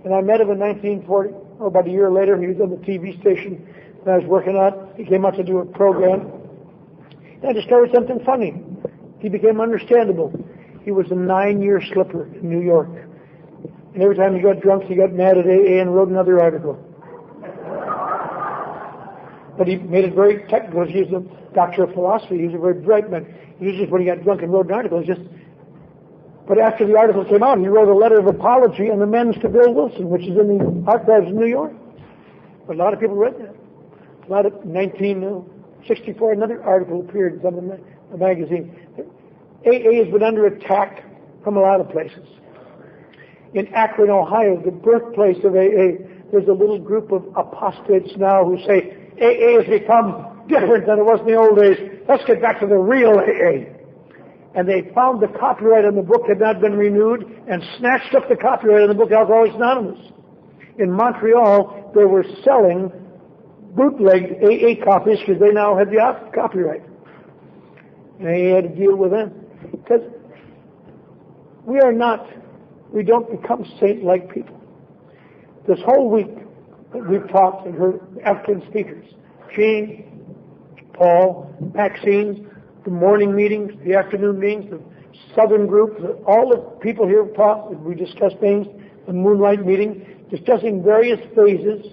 and I met him in 1940, about a year later. He was on the TV station that I was working on. He came out to do a program, and I discovered something funny. He became understandable. He was a 9-year slipper in New York. And every time he got drunk, he got mad at AA and wrote another article. But he made it very technical. He was a doctor of philosophy. He was a very bright man. He was just, when he got drunk and wrote an article, but after the article came out, he wrote a letter of apology and amends to Bill Wilson, which is in the archives of New York. But a lot of people read that. A lot of 1964, another article appeared in some of the magazine. AA has been under attack from a lot of places. In Akron, Ohio, the birthplace of AA, there's a little group of apostates now who say, AA has become different than it was in the old days. Let's get back to the real AA. And they found the copyright on the book had not been renewed and snatched up the copyright on the book Alcoholics Anonymous. In Montreal, they were selling bootlegged AA copies because they now had the copyright. And AA had to deal with them. Because we don't become saint-like people. This whole week that we've talked and heard African speakers, Gene, Paul, Maxine, the morning meetings, the afternoon meetings, the southern group, all the people here have talked, we discussed things, the moonlight meeting, discussing various phases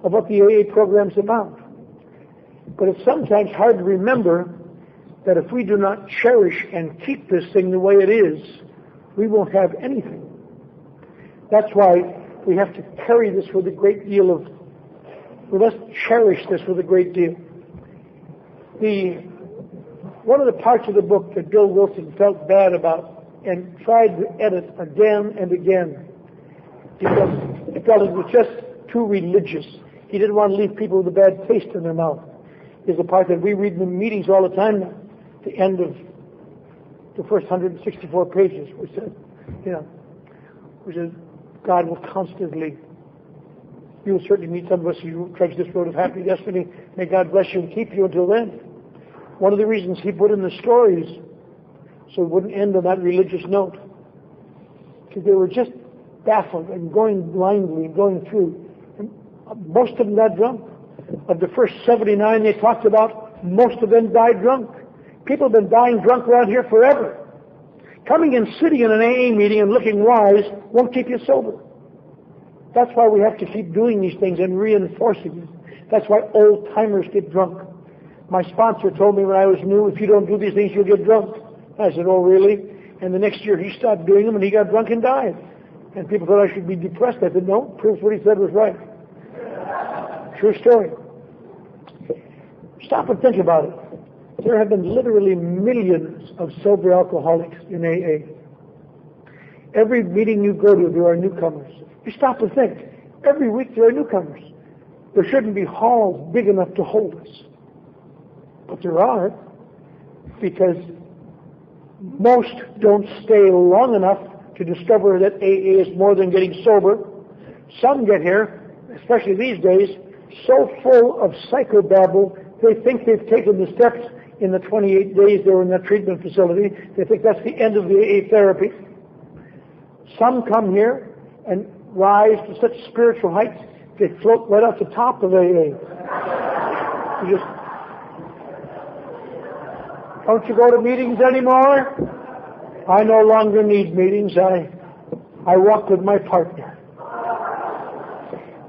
of what the AA program's about. But it's sometimes hard to remember that if we do not cherish and keep this thing the way it is, we won't have anything. That's why we have to carry this with a great deal of, we must cherish this with a great deal. One of the parts of the book that Bill Wilson felt bad about and tried to edit again and again, because he felt it was just too religious. He didn't want to leave people with a bad taste in their mouth. Is the part that we read in the meetings all the time now, the end of the first 164 pages, which says, which is, God will constantly, you will certainly meet some of us who trudge this road of happy destiny. May God bless you and keep you until then. One of the reasons he put in the stories so it wouldn't end on that religious note, because they were just baffled and going blindly and going through. And most of them got drunk. Of the first 79 they talked about, most of them died drunk. People have been dying drunk around here forever. Coming and sitting in an AA meeting and looking wise won't keep you sober. That's why we have to keep doing these things and reinforcing them. That's why old timers get drunk. My sponsor told me when I was new, if you don't do these things, you'll get drunk. I said, oh, really? And the next year he stopped doing them and he got drunk and died. And people thought I should be depressed. I said, no, proves what he said was right. True story. Stop and think about it. There have been literally millions of sober alcoholics in AA. Every meeting you go to, there are newcomers. You stop and think. Every week there are newcomers. There shouldn't be halls big enough to hold us. But there are, because most don't stay long enough to discover that AA is more than getting sober. Some get here, especially these days, so full of psychobabble, they think they've taken the steps in the 28 days they were in that treatment facility. They think that's the end of the AA therapy. Some come here and rise to such spiritual heights, they float right off the top of AA. Don't you go to meetings anymore? I no longer need meetings. I walk with my partner.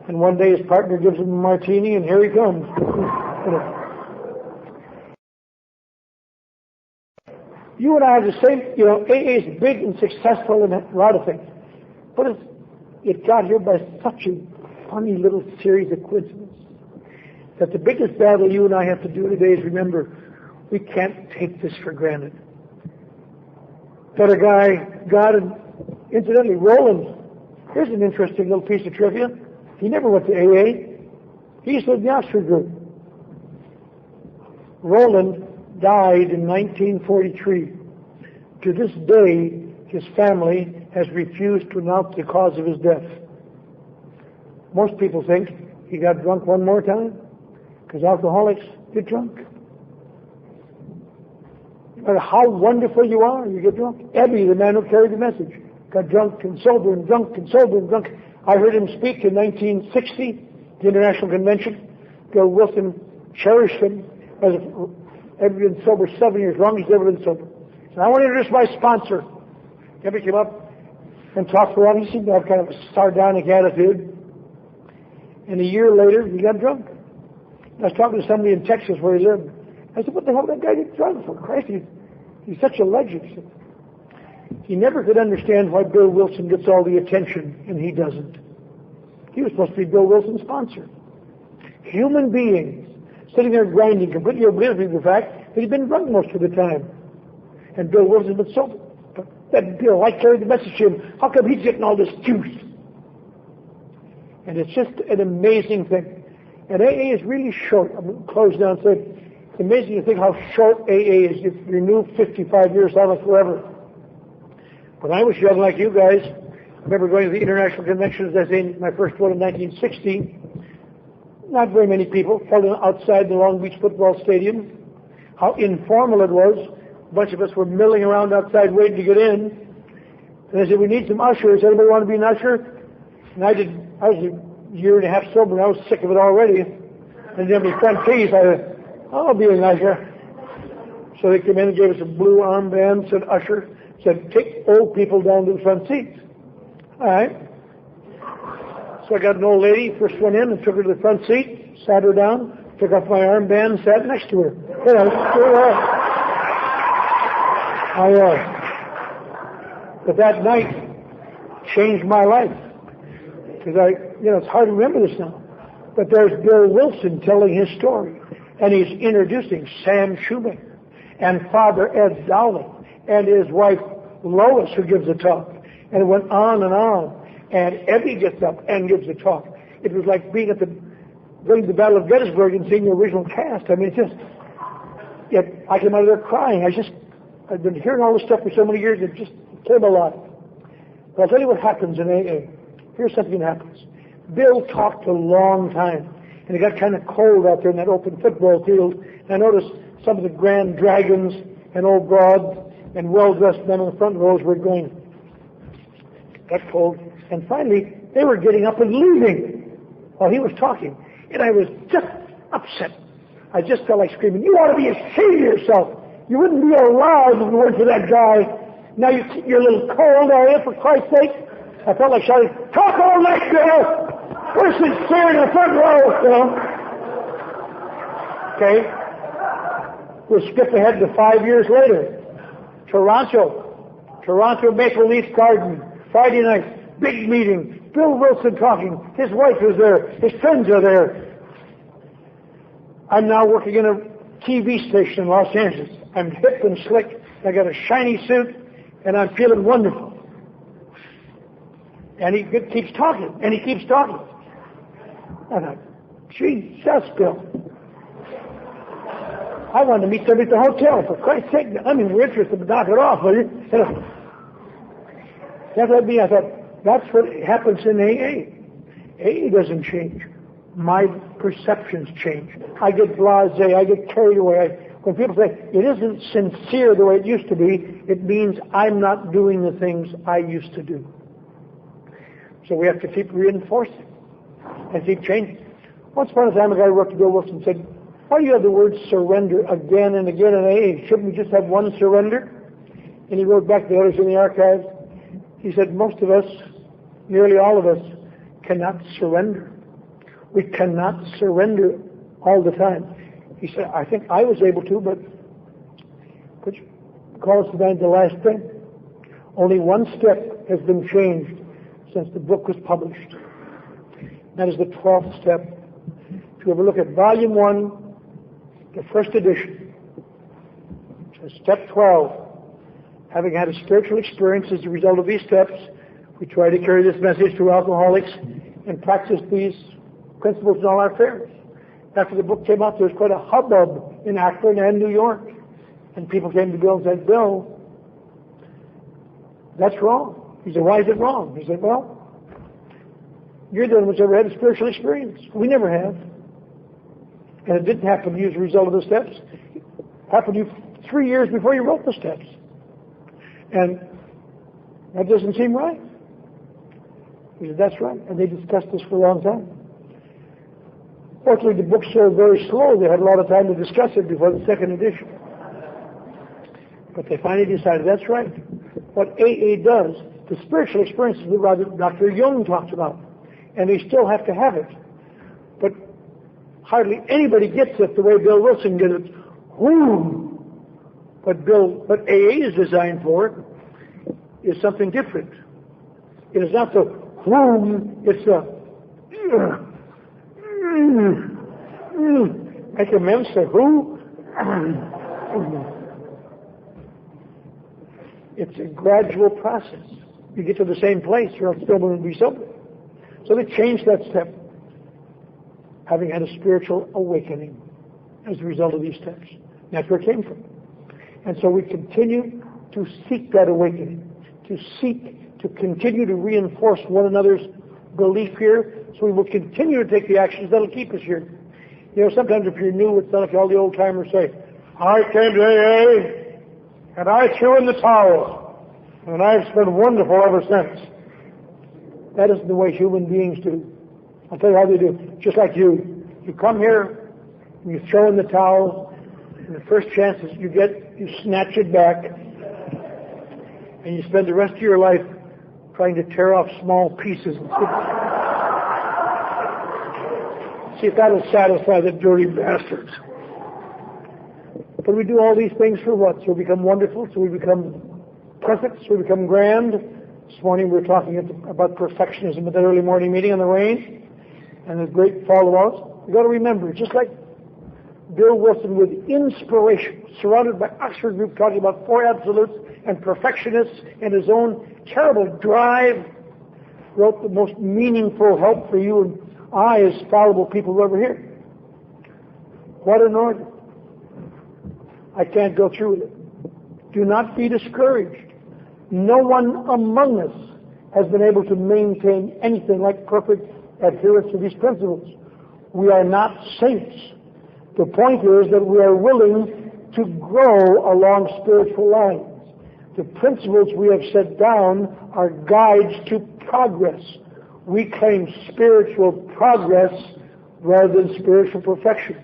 And one day his partner gives him a martini, and here he comes. You and I have the same, AA is big and successful in a lot of things. But it got here by such a funny little series of coincidences that the biggest battle you and I have to do today is remember, we can't take this for granted. That a guy got, incidentally, Roland, here's an interesting little piece of trivia. He never went to AA. He used to in the Oxford group. Roland died in 1943. To this day, his family has refused to announce the cause of his death. Most people think he got drunk one more time, because alcoholics get drunk. No matter how wonderful you are, you get drunk. Ebby, the man who carried the message, got drunk and sober and drunk and sober and drunk. I heard him speak in 1960, the International Convention. Bill Wilson cherished him as ever been sober 7 years, long as he's ever been sober. So I want to introduce my sponsor. Ebby came up and talked for a while. He seemed to have kind of a sardonic attitude. And a year later, he got drunk. I was talking to somebody in Texas where he lived. I said, what the hell did that guy get drunk for? Christ, he's such a legend. He never could understand why Bill Wilson gets all the attention and he doesn't. He was supposed to be Bill Wilson's sponsor. Human beings sitting there grinding, completely oblivious to the fact that he'd been drunk most of the time. And Bill Wilson's been sober. But that Bill, I carried the message to him. How come he's getting all this juice? And it's just an amazing thing. And AA is really short. I'm going to close down and say, it's amazing to think how short AA is. If you knew 55 years, sounds like forever. When I was young like you guys, I remember going to the international conventions, as in my first one in 1960. Not very many people, held outside the Long Beach football stadium. How informal it was. A bunch of us were milling around outside waiting to get in. And they said, we need some ushers. Anybody want to be an usher? And I was a year and a half sober, and I was sick of it already. And then my front keys, I said, I'll be an usher. So they came in and gave us a blue armband, said usher, said take old people down to the front seats. All right. So I got an old lady, first one in, and took her to the front seat, sat her down, took off my armband, and sat next to her. But that night changed my life. Because it's hard to remember this now. But there's Bill Wilson telling his story. And he's introducing Sam Shoemaker and Father Ed Dowling and his wife Lois, who gives a talk. And it went on and on. And Ebby gets up and gives a talk. It was like being during the Battle of Gettysburg and seeing the original cast. I mean, I came out of there crying. I've been hearing all this stuff for so many years, it just came alive. But I'll tell you what happens in AA. Here's something that happens. Bill talked a long time, and it got kind of cold out there in that open football field. And I noticed some of the grand dragons and old broads and well-dressed men in the front rows were going. It got cold. And finally, they were getting up and leaving while he was talking. And I was just upset. I just felt like screaming, you ought to be ashamed of yourself. You wouldn't be alive if it weren't for that guy. Now you're a little cold, are you, for Christ's sake? I felt like shouting, talk all night, girl! Person's here in the front row, Okay? We'll skip ahead to 5 years later. Toronto Maple Leaf Garden, Friday night, big meeting. Bill Wilson talking. His wife is there. His friends are there. I'm now working in a TV station in Los Angeles. I'm hip and slick. I got a shiny suit, and I'm feeling wonderful. And he keeps talking, and he keeps talking. I thought, Jesus, Bill. I wanted to meet somebody at the hotel, for Christ's sake. I mean, we're interested, but knock it off, will you? That's what I mean. I thought, that's what happens in AA. AA doesn't change. My perceptions change. I get blasé. I get carried away. When people say it isn't sincere the way it used to be, it means I'm not doing the things I used to do. So we have to keep reinforcing and keep changing. Once upon a time, a guy wrote to Bill Wilson and said, why do you have the word surrender again and again in AA? Shouldn't we just have one surrender? And he wrote back to the others in the archives. He said, most of us, nearly all of us, cannot surrender. We cannot surrender all the time. He said, I think I was able to, but which calls to mind the last thing. Only one step has been changed since the book was published. That is the 12th step. If you ever look at volume 1, the first edition, so step 12, having had a spiritual experience as a result of these steps, we try to carry this message to alcoholics and practice these principles in all our affairs. After the book came out, there was quite a hubbub in Akron and New York. And people came to Bill and said, Bill, that's wrong. He said, why is it wrong? He said, well, you're the one who's ever had a spiritual experience. We never have. And it didn't happen to you as a result of the steps. It happened to you 3 years before you wrote the steps. And that doesn't seem right. He said, that's right. And they discussed this for a long time. Fortunately, the book sold very slow. They had a lot of time to discuss it before the second edition. But they finally decided, that's right. What AA does, the spiritual experiences that Dr. Jung talks about, and they still have to have it. But hardly anybody gets it the way Bill Wilson did it. Whoo! What AA is designed for is something different. It is not the whom, it's the I can mention who. It's a gradual process. You get to the same place, you're still going to be sober. So they changed that step, having had a spiritual awakening as a result of these steps. That's where it came from. And so we continue to seek that awakening, to continue to reinforce one another's belief here, so we will continue to take the actions that will keep us here. You know, sometimes if you're new, it's not like all the old timers say, I came to AA, and I threw in the towel, and I've been wonderful ever since. That isn't the way human beings do. I'll tell you how they do. Just like you. You come here, and you throw in the towel, and the first chance that you get, you snatch it back, and you spend the rest of your life trying to tear off small pieces and see if that'll satisfy the dirty bastards. But we do all these things for what? So we become wonderful, so we become perfect, so we become grand. This morning we were talking about perfectionism at that early morning meeting on the range, and the great follow-outs. We've got to remember, just like Bill Wilson with inspiration, surrounded by Oxford group talking about 4 absolutes and perfectionists and his own terrible drive, wrote the most meaningful help for you and I as fallible people who ever hear. What an order. I can't go through with it. Do not be discouraged. No one among us has been able to maintain anything like perfect adherence to these principles. We are not saints. The point is that we are willing to grow along spiritual lines. The principles we have set down are guides to progress. We claim spiritual progress rather than spiritual perfection.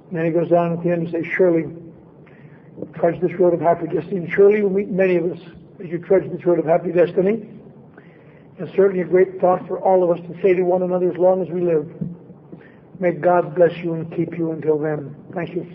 And then he goes down at the end and says, surely, trudge this road of happy destiny. And surely you'll meet many of us as you trudge this road of happy destiny. And certainly a great thought for all of us to say to one another as long as we live. May God bless you and keep you until then. Thank you.